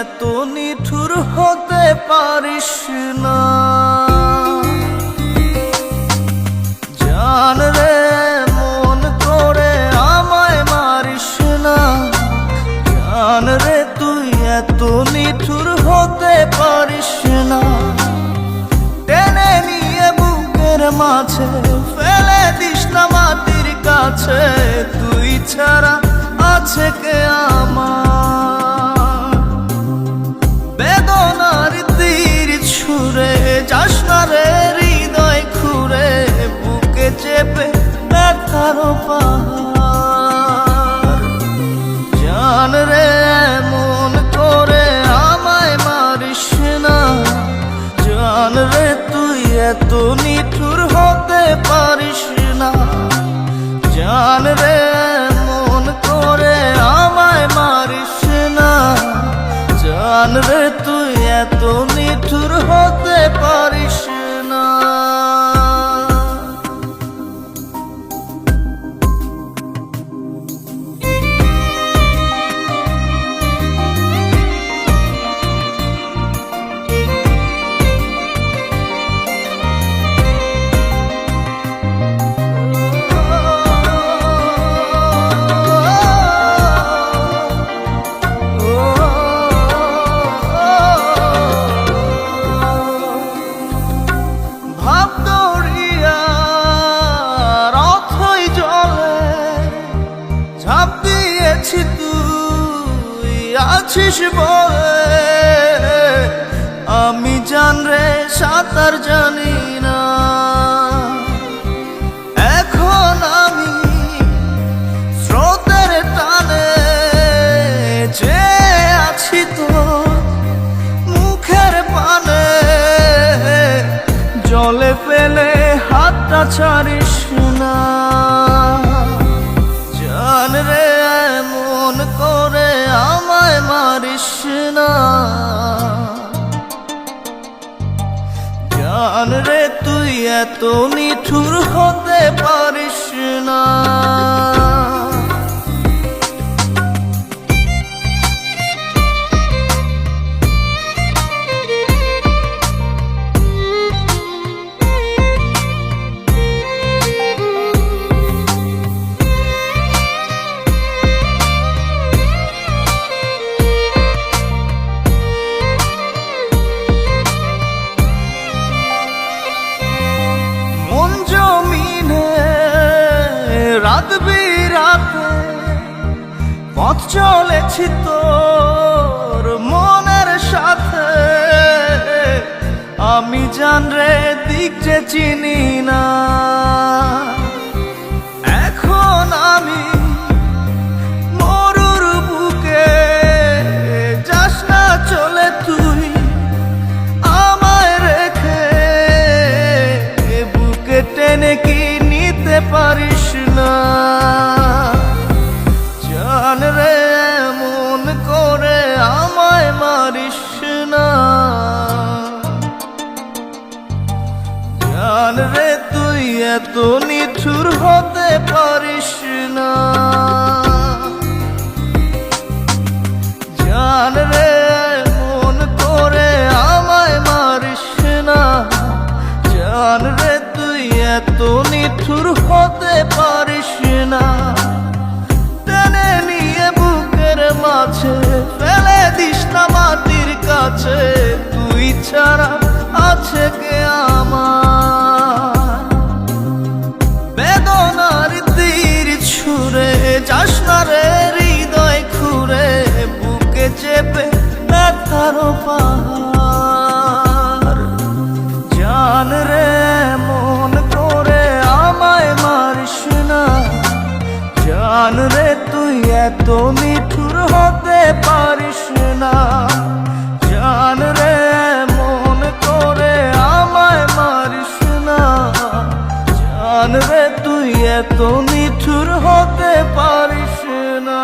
এত নিঠুর হতে পারিস না। জান রে মন করে আমায় মারিস না। জান রে তুই এত নিঠুর হতে পারিস না। টেনে নিয়ে বুকের মাঝে ফেলে দিস না মাটির কাছে। তুই ছাড়া আছে কে আমার? বেদনার তীর ছুঁড়ে যাস না রে হৃদয় খুঁড়ে। বুকে চেপে ব্যথার পাহাড়। জান রে মন করে আমায় মারিস না। জান রে তুই এত নিঠুর হতে পারিস না। জান রে মন করে আমায় মারিস না। জান রে তুই এত নিঠুর হতে পারিস না। ঝাঁপ দিয়েছি তুই আছিস বলে। আমি জান রে সাঁতার জানি না। এখন আমি স্রোতের টানে যে আছি তো মুখের পানে। জলে ফেলে হাতটা ছাড়িস না। জান রে মন করে আমায় মারিস না। জান রে তুই এত নিঠুর হতে পারিস না। রাত বিরাতে পথ চলেছি তোর মনের সাথে। আমি জান রে দিক যে চিনি না। এখন আমি মরুর বুকে যাস না চলে তুই আমায় রেখে। বুকে টেনে কি নিতে পারিস না? জান রে মন করে আমায় মারিস না। জান রে তুই এত নিঠুর হতে পারিস না। জান রে মন করে আমায় মারিস না। জান রে তুই এত নিঠুর হতে পারিস না। টেনে নিয়ে বুকের মাঝে ফেলে দিস না মাটির কাছে। তুই ছাড়া আছে কে আমার? বেদনার তীর ছুঁড়ে যাস না রে হৃদয় খুঁড়ে। বুকে চেপে ব্যথার পাহাড়। জান রে মন করে আমায় মারিস না। জান রে তুই এত নিঠুর হতে পারিস না। জান রে মন করে আমায় মারিস না। জান রে তুই এত নিঠুর হতে পারিস না।